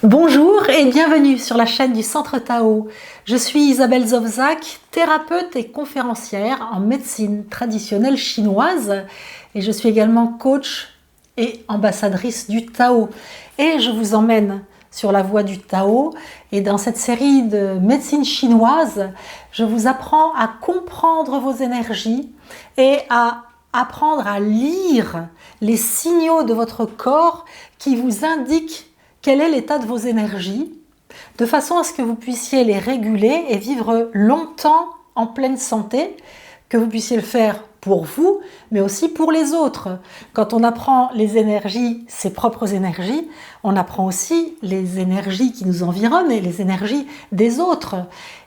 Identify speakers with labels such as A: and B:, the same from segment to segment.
A: Bonjour et bienvenue sur la chaîne du Centre Tao. Je suis Isabelle Zovzak, thérapeute et conférencière en médecine traditionnelle chinoise et je suis également coach et ambassadrice du Tao. Et je vous emmène sur la voie du Tao et dans cette série de médecine chinoise, je vous apprends à comprendre vos énergies et à apprendre à lire les signaux de votre corps qui vous indiquent quel est l'état de vos énergies, de façon à ce que vous puissiez les réguler et vivre longtemps en pleine santé, que vous puissiez le faire pour vous, mais aussi pour les autres. Quand on apprend les énergies, ses propres énergies, on apprend aussi les énergies qui nous environnent et les énergies des autres.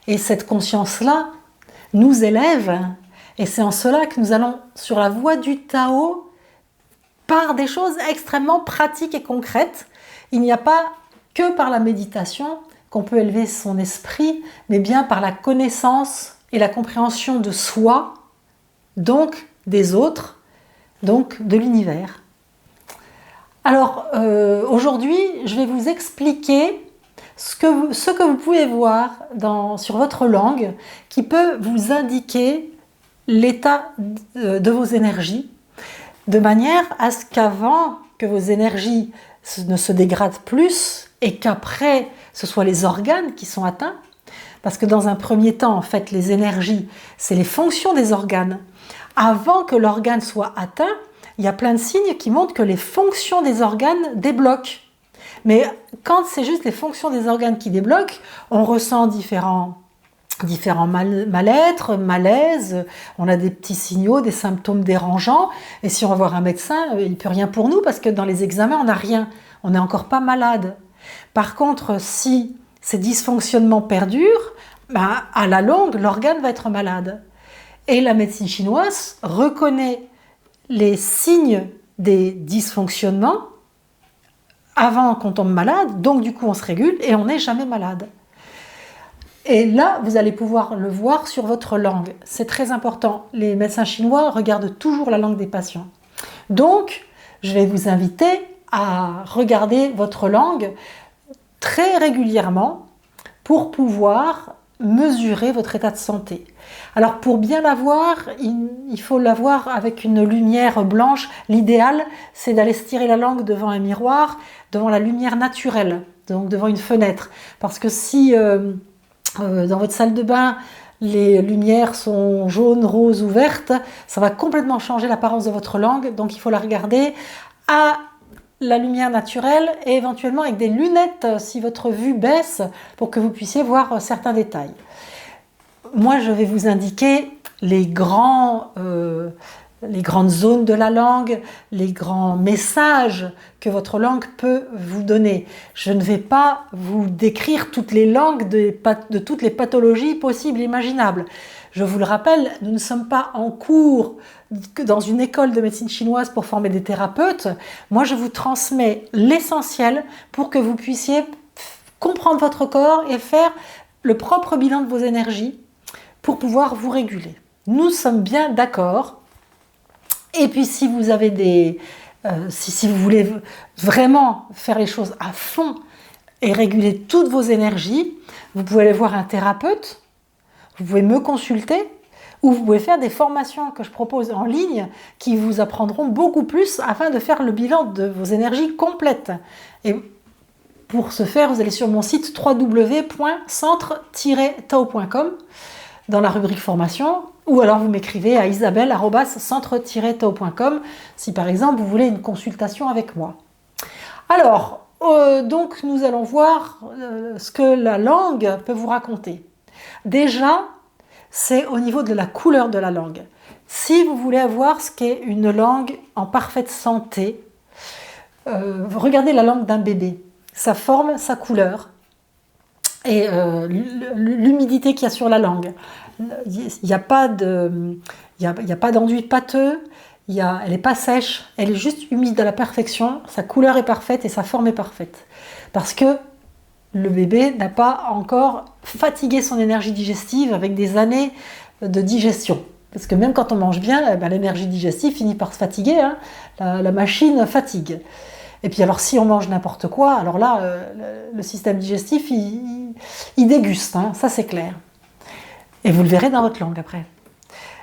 A: Et cette conscience-là nous élève, et c'est en cela que nous allons sur la voie du Tao par des choses extrêmement pratiques et concrètes. Il n'y a pas que par la méditation qu'on peut élever son esprit, mais bien par la connaissance et la compréhension de soi, donc des autres, donc de l'univers. Alors aujourd'hui, je vais vous expliquer ce que vous pouvez voir sur votre langue qui peut vous indiquer l'état de vos énergies, de manière à ce qu'avant que vos énergies ne se dégradent plus et qu'après ce soit les organes qui sont atteints, parce que dans un premier temps, en fait, les énergies, c'est les fonctions des organes. Avant que l'organe soit atteint, il y a plein de signes qui montrent que les fonctions des organes débloquent. Mais quand c'est juste les fonctions des organes qui débloquent, on ressent différents mal-être, malaises, on a des petits signaux, des symptômes dérangeants, et si on va voir un médecin, il ne peut rien pour nous parce que dans les examens, on n'a rien, on n'est encore pas malade. Par contre, si ces dysfonctionnements perdurent, à la longue, l'organe va être malade. Et la médecine chinoise reconnaît les signes des dysfonctionnements avant qu'on tombe malade, donc du coup on se régule et on n'est jamais malade. Et là, vous allez pouvoir le voir sur votre langue. C'est très important. Les médecins chinois regardent toujours la langue des patients. Donc, je vais vous inviter à regarder votre langue très régulièrement pour pouvoir mesurer votre état de santé. Alors, pour bien la voir, il faut la voir avec une lumière blanche. L'idéal, c'est d'aller se tirer la langue devant un miroir, devant la lumière naturelle, donc devant une fenêtre. Parce que si dans votre salle de bain, les lumières sont jaunes, roses ou vertes, ça va complètement changer l'apparence de votre langue, donc il faut la regarder à la lumière naturelle et éventuellement avec des lunettes si votre vue baisse pour que vous puissiez voir certains détails. Moi, je vais vous indiquer les grandes zones de la langue, les grands messages que votre langue peut vous donner. Je ne vais pas vous décrire toutes les langues de toutes les pathologies possibles et imaginables. Je vous le rappelle, nous ne sommes pas en cours dans une école de médecine chinoise pour former des thérapeutes. Moi, je vous transmets l'essentiel pour que vous puissiez comprendre votre corps et faire le propre bilan de vos énergies pour pouvoir vous réguler. Nous sommes bien d'accord. Et puis si vous avez si vous voulez vraiment faire les choses à fond et réguler toutes vos énergies, vous pouvez aller voir un thérapeute, vous pouvez me consulter ou vous pouvez faire des formations que je propose en ligne qui vous apprendront beaucoup plus afin de faire le bilan de vos énergies complètes. Et pour ce faire, vous allez sur mon site www.centre-tao.com dans la rubrique formation, ou alors vous m'écrivez à isabelle@centre-tao.com si par exemple vous voulez une consultation avec moi. Alors, donc nous allons voir ce que la langue peut vous raconter. Déjà, c'est au niveau de la couleur de la langue. Si vous voulez voir ce qu'est une langue en parfaite santé, regardez la langue d'un bébé, sa forme, sa couleur et l'humidité qu'il y a sur la langue. Il n'y a pas d'enduit pâteux, elle n'est pas sèche, elle est juste humide à la perfection, sa couleur est parfaite et sa forme est parfaite. Parce que le bébé n'a pas encore fatigué son énergie digestive avec des années de digestion. Parce que même quand on mange bien, l'énergie digestive finit par se fatiguer, hein, la machine fatigue. Et puis alors si on mange n'importe quoi, alors là, le système digestif, il déguste, hein, ça c'est clair. Et vous le verrez dans votre langue après.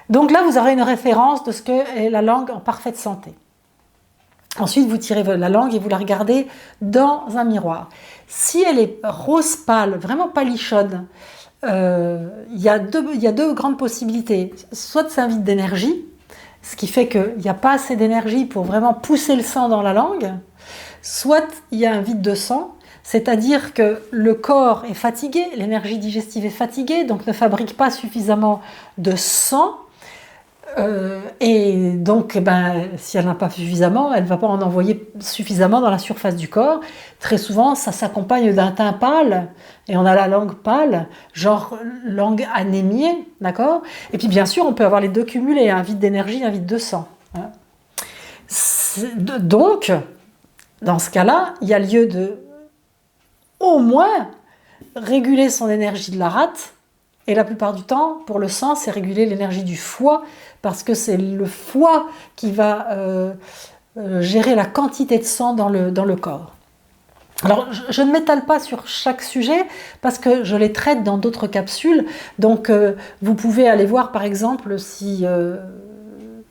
A: Donc là, vous aurez une référence de ce qu'est la langue en parfaite santé. Ensuite, vous tirez la langue et vous la regardez dans un miroir. Si elle est rose pâle, vraiment palichonne, il y a deux grandes possibilités. Soit c'est un vide d'énergie, ce qui fait qu'il n'y a pas assez d'énergie pour vraiment pousser le sang dans la langue, soit il y a un vide de sang, c'est-à-dire que le corps est fatigué, l'énergie digestive est fatiguée, donc ne fabrique pas suffisamment de sang, et donc si elle n'a pas suffisamment, elle ne va pas en envoyer suffisamment dans la surface du corps. Très souvent, ça s'accompagne d'un teint pâle, et on a la langue pâle, genre langue anémiée, d'accord? Et puis bien sûr, on peut avoir les deux cumulés, un vide d'énergie, un vide de sang. Hein. Donc, dans ce cas-là, il y a lieu de au moins réguler son énergie de la rate, et la plupart du temps, pour le sang, c'est réguler l'énergie du foie, parce que c'est le foie qui va gérer la quantité de sang dans le corps. Alors, je ne m'étale pas sur chaque sujet, parce que je les traite dans d'autres capsules, donc vous pouvez aller voir, par exemple, si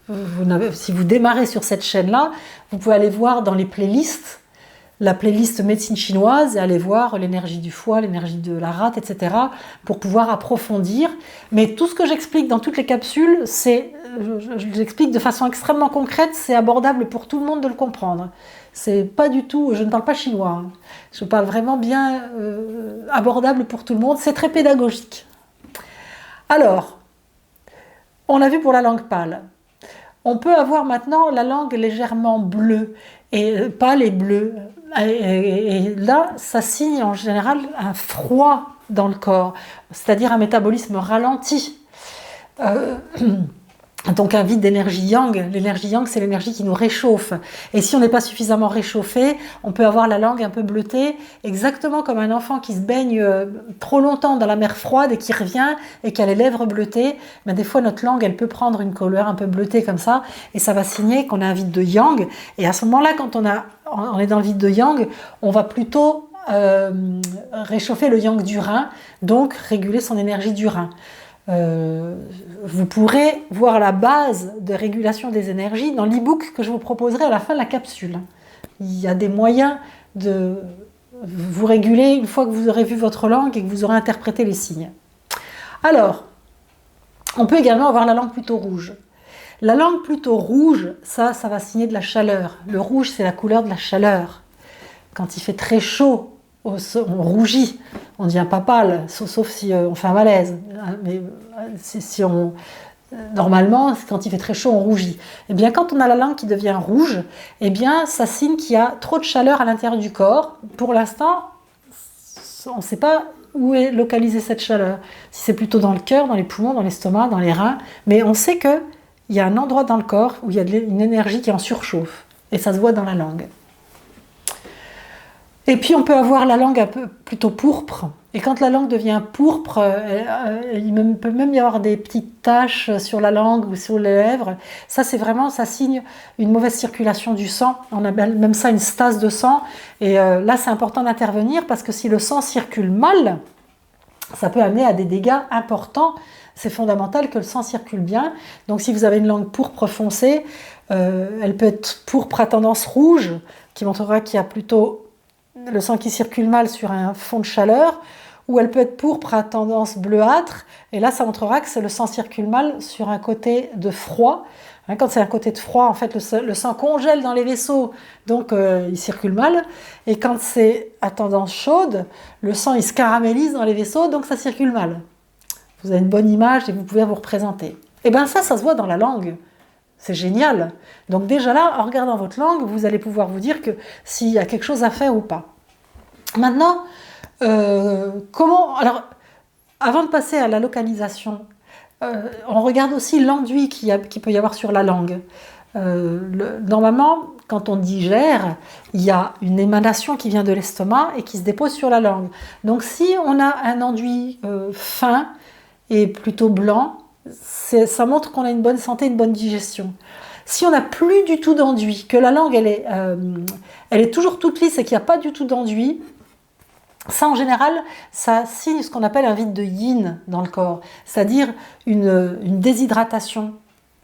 A: vous démarrez sur cette chaîne-là, vous pouvez aller voir dans les playlists, la playlist médecine chinoise et aller voir l'énergie du foie, l'énergie de la rate, etc. pour pouvoir approfondir. Mais tout ce que j'explique dans toutes les capsules, je l'explique de façon extrêmement concrète, c'est abordable pour tout le monde de le comprendre. C'est pas du tout, je ne parle pas chinois, hein. Je parle vraiment bien abordable pour tout le monde, c'est très pédagogique. Alors, on a vu pour la langue pâle. On peut avoir maintenant la langue légèrement bleue, et pâle et bleue. Et là, ça signe en général un froid dans le corps, c'est-à-dire un métabolisme ralenti. Donc un vide d'énergie yang. L'énergie yang, c'est l'énergie qui nous réchauffe. Et si on n'est pas suffisamment réchauffé, on peut avoir la langue un peu bleutée, exactement comme un enfant qui se baigne trop longtemps dans la mer froide et qui revient et qui a les lèvres bleutées. Mais des fois, notre langue, elle peut prendre une couleur un peu bleutée comme ça, et ça va signer qu'on a un vide de yang. Et à ce moment-là, quand on est dans le vide de yang, on va plutôt réchauffer le yang du rein, donc réguler son énergie du rein. Vous pourrez voir la base de régulation des énergies dans l'e-book que je vous proposerai à la fin de la capsule. Il y a des moyens de vous réguler une fois que vous aurez vu votre langue et que vous aurez interprété les signes. Alors, on peut également avoir la langue plutôt rouge. La langue plutôt rouge, ça va signer de la chaleur. Le rouge, c'est la couleur de la chaleur. Quand il fait très chaud, on rougit, on ne devient pas pâle, sauf si on fait un malaise. Mais normalement, quand il fait très chaud, on rougit. Et bien, quand on a la langue qui devient rouge, eh bien, ça signe qu'il y a trop de chaleur à l'intérieur du corps. Pour l'instant, on ne sait pas où est localisée cette chaleur. Si c'est plutôt dans le cœur, dans les poumons, dans l'estomac, dans les reins, mais on sait qu'il y a un endroit dans le corps où il y a une énergie qui est en surchauffe. Et ça se voit dans la langue. Et puis on peut avoir la langue un peu plutôt pourpre. Et quand la langue devient pourpre, il peut même y avoir des petites taches sur la langue ou sur les lèvres. Ça signe une mauvaise circulation du sang. On appelle même ça une stase de sang. Et là, c'est important d'intervenir parce que si le sang circule mal, ça peut amener à des dégâts importants. C'est fondamental que le sang circule bien. Donc si vous avez une langue pourpre foncée, elle peut être pourpre à tendance rouge, qui montrera qu'il y a plutôt le sang qui circule mal sur un fond de chaleur, ou elle peut être pourpre à tendance bleuâtre, et là ça montrera que le sang circule mal sur un côté de froid. Quand c'est un côté de froid, en fait le sang congèle dans les vaisseaux, donc il circule mal, et quand c'est à tendance chaude, le sang il se caramélise dans les vaisseaux, donc ça circule mal. Vous avez une bonne image et vous pouvez vous représenter. Et bien ça se voit dans la langue. C'est génial. Donc déjà là, en regardant votre langue, vous allez pouvoir vous dire que s'il y a quelque chose à faire ou pas. Maintenant, alors, avant de passer à la localisation, on regarde aussi l'enduit qu'il peut y avoir sur la langue. Normalement, quand on digère, il y a une émanation qui vient de l'estomac et qui se dépose sur la langue. Donc si on a un enduit fin et plutôt blanc, ça montre qu'on a une bonne santé, une bonne digestion. Si on n'a plus du tout d'enduit, que la langue elle est toujours toute lisse et qu'il n'y a pas du tout d'enduit, ça en général, ça signe ce qu'on appelle un vide de yin dans le corps, c'est-à-dire une déshydratation.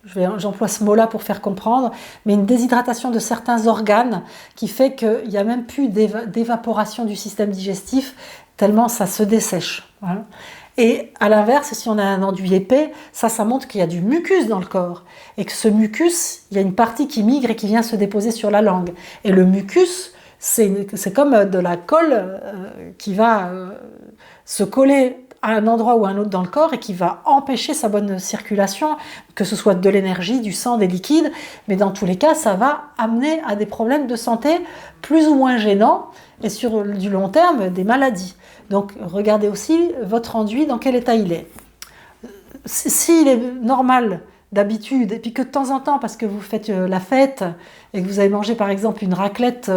A: J'emploie ce mot-là pour faire comprendre, mais une déshydratation de certains organes qui fait qu'il n'y a même plus d'évaporation du système digestif, tellement ça se dessèche. Voilà. Et à l'inverse, si on a un enduit épais, ça montre qu'il y a du mucus dans le corps. Et que ce mucus, il y a une partie qui migre et qui vient se déposer sur la langue. Et le mucus, c'est comme de la colle qui va se coller à un endroit ou à un autre dans le corps et qui va empêcher sa bonne circulation, que ce soit de l'énergie, du sang, des liquides, mais dans tous les cas, ça va amener à des problèmes de santé plus ou moins gênants et sur du long terme, des maladies. Donc regardez aussi votre enduit, dans quel état il est. S'il est normal d'habitude, et puis que de temps en temps, parce que vous faites la fête et que vous avez mangé par exemple une raclette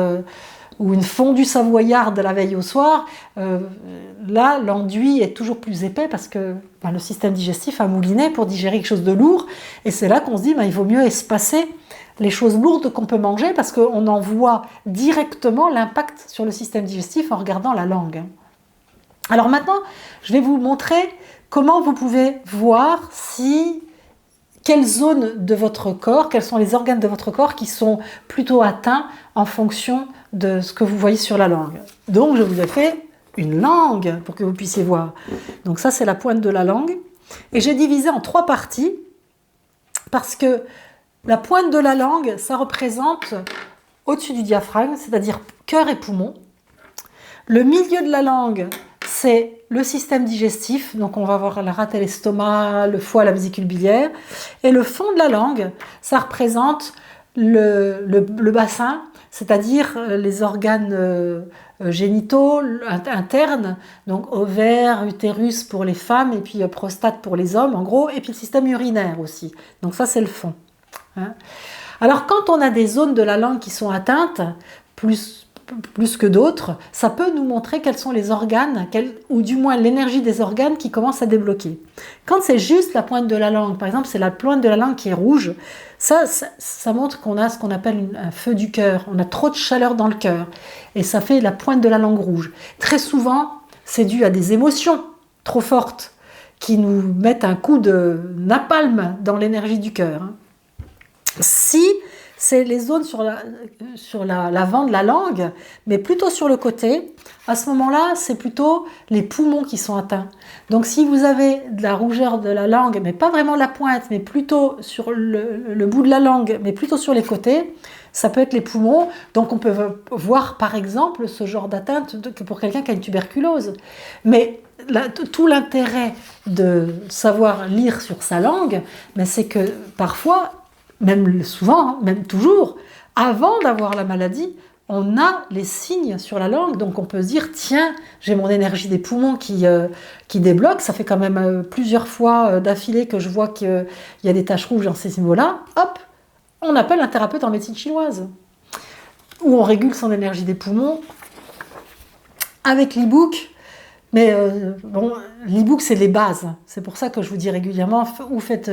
A: ou une fondue savoyarde la veille au soir, là l'enduit est toujours plus épais parce que le système digestif a mouliné pour digérer quelque chose de lourd, et c'est là qu'on se dit il vaut mieux espacer les choses lourdes qu'on peut manger parce qu'on en voit directement l'impact sur le système digestif en regardant la langue. Alors maintenant, je vais vous montrer comment vous pouvez voir quelles zones de votre corps, quels sont les organes de votre corps qui sont plutôt atteints en fonction de ce que vous voyez sur la langue. Donc je vous ai fait une langue pour que vous puissiez voir. Donc ça c'est la pointe de la langue. Et j'ai divisé en 3 parties parce que la pointe de la langue, ça représente au-dessus du diaphragme, c'est-à-dire cœur et poumon. Le milieu de la langue, c'est le système digestif, donc on va voir la rate et l'estomac, le foie, la vésicule biliaire. Et le fond de la langue, ça représente le bassin, c'est-à-dire les organes génitaux internes, donc ovaire, utérus pour les femmes, et puis prostate pour les hommes, en gros, et puis le système urinaire aussi. Donc ça, c'est le fond. Alors quand on a des zones de la langue qui sont atteintes, plus que d'autres, ça peut nous montrer quels sont les organes, ou du moins l'énergie des organes qui commence à débloquer. Quand c'est juste la pointe de la langue, par exemple c'est la pointe de la langue qui est rouge, ça montre qu'on a ce qu'on appelle un feu du cœur, on a trop de chaleur dans le cœur, et ça fait la pointe de la langue rouge. Très souvent, c'est dû à des émotions trop fortes qui nous mettent un coup de napalm dans l'énergie du cœur. Si c'est les zones sur l'avant de la langue, mais plutôt sur le côté, à ce moment-là, c'est plutôt les poumons qui sont atteints. Donc si vous avez de la rougeur de la langue, mais pas vraiment la pointe, mais plutôt sur le bout de la langue, mais plutôt sur les côtés, ça peut être les poumons. Donc on peut voir par exemple ce genre d'atteinte pour quelqu'un qui a une tuberculose. Mais tout l'intérêt de savoir lire sur sa langue, c'est que parfois, même souvent, même toujours, avant d'avoir la maladie, on a les signes sur la langue, donc on peut se dire tiens, j'ai mon énergie des poumons qui débloque, ça fait quand même plusieurs fois d'affilée que je vois qu'il y a des taches rouges dans ces niveaux-là, hop, on appelle un thérapeute en médecine chinoise, où on régule son énergie des poumons avec l'e-book. Mais l'e-book, c'est les bases. C'est pour ça que je vous dis régulièrement, ou faites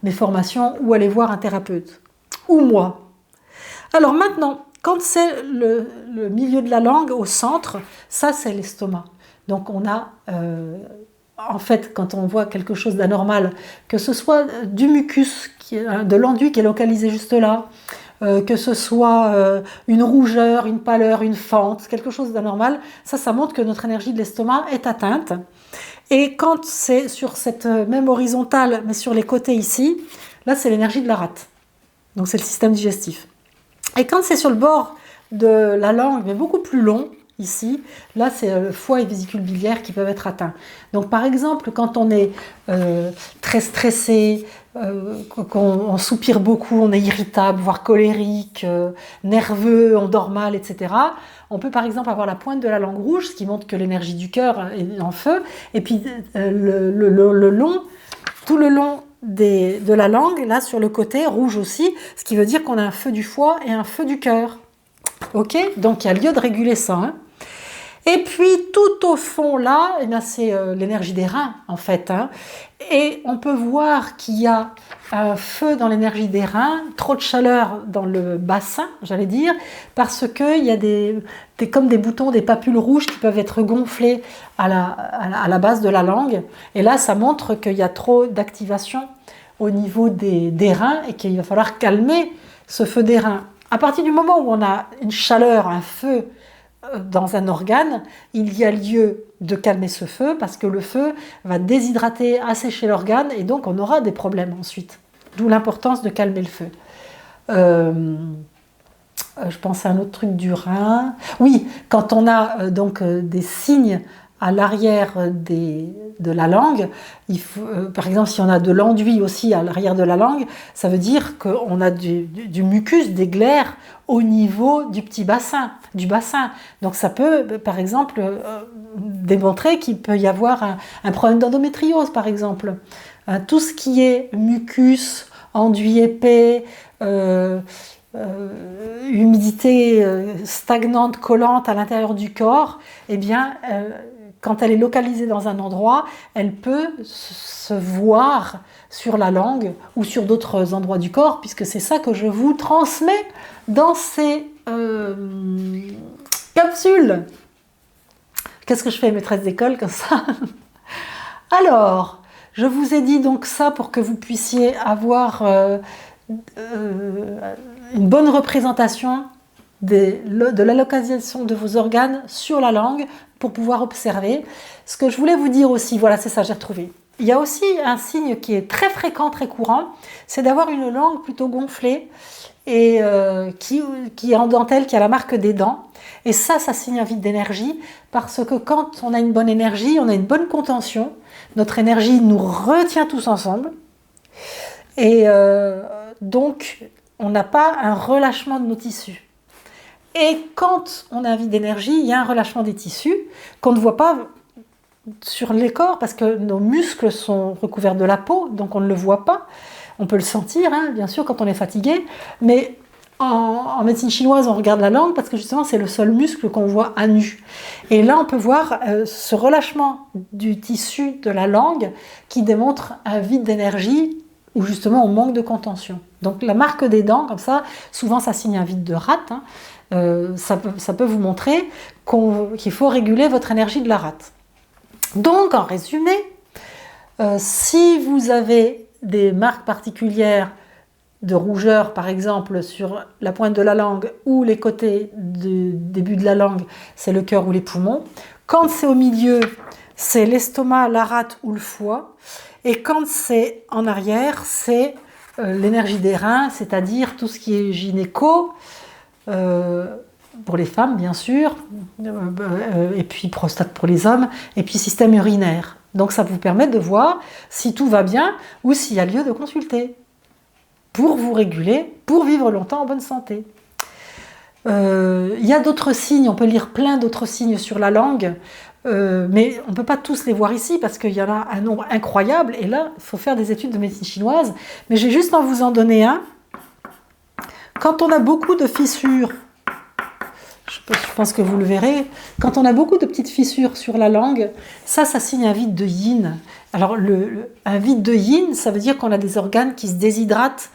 A: mes formations, ou allez voir un thérapeute. Ou moi. Alors maintenant, quand c'est le milieu de la langue, au centre, ça c'est l'estomac. Donc on a, en fait, quand on voit quelque chose d'anormal, que ce soit du mucus, de l'enduit qui est localisé juste là, que ce soit une rougeur, une pâleur, une fente, quelque chose d'anormal, ça montre que notre énergie de l'estomac est atteinte. Et quand c'est sur cette même horizontale, mais sur les côtés ici, là c'est l'énergie de la rate. Donc c'est le système digestif. Et quand c'est sur le bord de la langue, mais beaucoup plus long, ici, là c'est le foie et vésicule biliaire qui peuvent être atteints. Donc par exemple, quand on est très stressé, qu'on soupire beaucoup, on est irritable, voire colérique, nerveux, on dort mal, etc. On peut par exemple avoir la pointe de la langue rouge, ce qui montre que l'énergie du cœur est en feu, et puis tout le long de la langue, là sur le côté, rouge aussi, ce qui veut dire qu'on a un feu du foie et un feu du cœur. Ok ? Donc il y a lieu de réguler ça. Et puis tout au fond là, eh bien, c'est l'énergie des reins en fait. Hein. Et on peut voir qu'il y a un feu dans l'énergie des reins, trop de chaleur dans le bassin, j'allais dire, parce qu'il y a comme des boutons, des papules rouges qui peuvent être gonflées à la base de la langue. Et là, ça montre qu'il y a trop d'activation au niveau des reins et qu'il va falloir calmer ce feu des reins. À partir du moment où on a une chaleur, un feu dans un organe, il y a lieu de calmer ce feu parce que le feu va déshydrater, assécher l'organe et donc on aura des problèmes ensuite. D'où l'importance de calmer le feu. Je pense à un autre truc du rein. Oui, quand on a des signes à l'arrière de la langue, par exemple si on a de l'enduit aussi à l'arrière de la langue, ça veut dire qu'on a du mucus, des glaires au niveau du petit bassin, du bassin. Donc ça peut par exemple démontrer qu'il peut y avoir un problème d'endométriose par exemple. Tout ce qui est mucus, enduit épais, humidité stagnante, collante à l'intérieur du corps, eh bien, quand elle est localisée dans un endroit, elle peut se voir sur la langue ou sur d'autres endroits du corps, puisque c'est ça que je vous transmets dans ces capsules. Qu'est-ce que je fais, maîtresse d'école, comme ça? Alors, je vous ai dit donc ça pour que vous puissiez avoir une bonne représentation de la localisation de vos organes sur la langue pour pouvoir observer. Ce que je voulais vous dire aussi, voilà, c'est ça, j'ai retrouvé. Il y a aussi un signe qui est très fréquent, très courant, c'est d'avoir une langue plutôt gonflée et qui est en dentelle, qui a la marque des dents. Et ça signe un vide d'énergie parce que quand on a une bonne énergie, on a une bonne contention, notre énergie nous retient tous ensemble et donc on n'a pas un relâchement de nos tissus. Et quand on a un vide d'énergie, il y a un relâchement des tissus qu'on ne voit pas sur les corps parce que nos muscles sont recouverts de la peau, donc on ne le voit pas. On peut le sentir, hein, bien sûr, quand on est fatigué, mais en médecine chinoise, on regarde la langue parce que justement, c'est le seul muscle qu'on voit à nu. Et là, on peut voir ce relâchement du tissu de la langue qui démontre un vide d'énergie où justement on manque de contention. Donc la marque des dents, comme ça, souvent ça signe un vide de rate. Hein. Ça peut vous montrer qu'il faut réguler votre énergie de la rate. Donc en résumé, si vous avez des marques particulières de rougeur, par exemple, sur la pointe de la langue ou les côtés du début de la langue, c'est le cœur ou les poumons. Quand c'est au milieu, c'est l'estomac, la rate ou le foie. Et quand c'est en arrière, c'est l'énergie des reins, c'est-à-dire tout ce qui est gynéco, pour les femmes bien sûr, et puis prostate pour les hommes, et puis système urinaire. Donc ça vous permet de voir si tout va bien ou s'il y a lieu de consulter pour vous réguler, pour vivre longtemps en bonne santé. Il y a d'autres signes, on peut lire plein d'autres signes sur la langue, mais on ne peut pas tous les voir ici parce qu'il y en a un nombre incroyable et là, il faut faire des études de médecine chinoise. Mais j'ai juste à vous en donner un. Quand on a beaucoup de fissures, je pense que vous le verrez, quand on a beaucoup de petites fissures sur la langue, ça signe un vide de yin. Alors, un vide de yin, ça veut dire qu'on a des organes qui se déshydratent,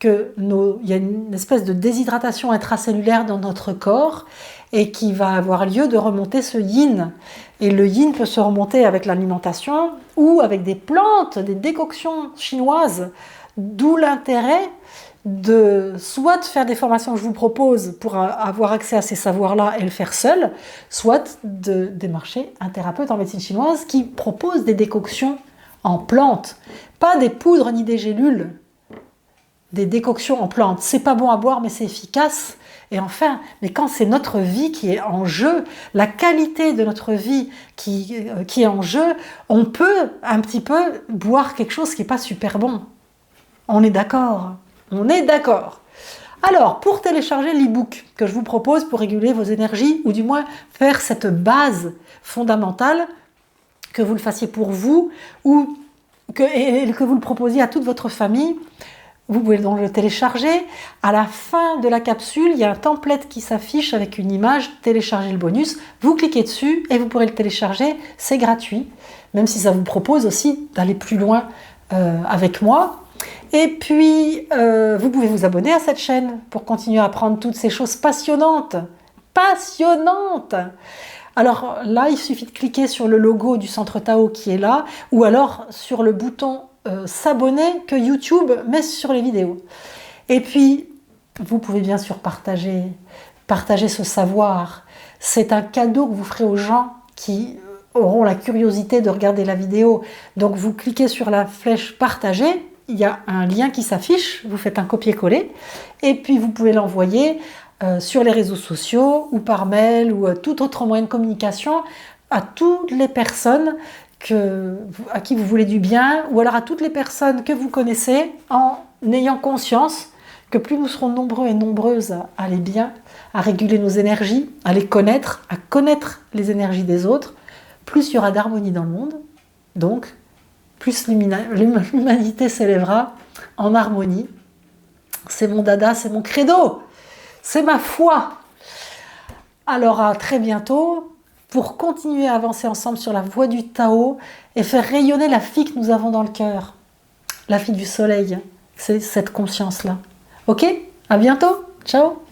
A: il y a une espèce de déshydratation intracellulaire dans notre corps et qui va avoir lieu de remonter ce yin. Et le yin peut se remonter avec l'alimentation ou avec des plantes, des décoctions chinoises, d'où l'intérêt de soit de faire des formations que je vous propose pour avoir accès à ces savoirs-là et le faire seul, soit de démarcher un thérapeute en médecine chinoise qui propose des décoctions en plantes, pas des poudres ni des gélules, des décoctions en plantes. C'est pas bon à boire, mais c'est efficace. Et enfin, mais quand c'est notre vie qui est en jeu, la qualité de notre vie qui est en jeu, on peut un petit peu boire quelque chose qui n'est pas super bon. On est d'accord. On est d'accord. Alors, pour télécharger l'e-book que je vous propose pour réguler vos énergies, ou du moins faire cette base fondamentale, que vous le fassiez pour vous, et que vous le proposiez à toute votre famille, Vous pouvez donc le télécharger. À la fin de la capsule, il y a un template qui s'affiche avec une image, télécharger le bonus. Vous cliquez dessus et vous pourrez le télécharger. C'est gratuit, même si ça vous propose aussi d'aller plus loin avec moi. Et puis, vous pouvez vous abonner à cette chaîne pour continuer à apprendre toutes ces choses passionnantes. Passionnantes! Alors là, il suffit de cliquer sur le logo du Centre Tao qui est là, ou alors sur le bouton s'abonner que YouTube met sur les vidéos. Et puis, vous pouvez bien sûr partager ce savoir. C'est un cadeau que vous ferez aux gens qui auront la curiosité de regarder la vidéo. Donc, vous cliquez sur la flèche partager, il y a un lien qui s'affiche, vous faites un copier-coller, et puis vous pouvez l'envoyer sur les réseaux sociaux, ou par mail, ou tout autre moyen de communication, à toutes les personnes à qui vous voulez du bien, ou alors à toutes les personnes que vous connaissez, en ayant conscience que plus nous serons nombreux et nombreuses à aller bien, à réguler nos énergies, à les connaître, à connaître les énergies des autres, plus il y aura d'harmonie dans le monde. Donc, plus l'humanité s'élèvera en harmonie. C'est mon dada, c'est mon credo, c'est ma foi. Alors à très bientôt pour continuer à avancer ensemble sur la voie du Tao et faire rayonner la fille que nous avons dans le cœur. La fille du soleil, c'est cette conscience-là. Ok? À bientôt. Ciao.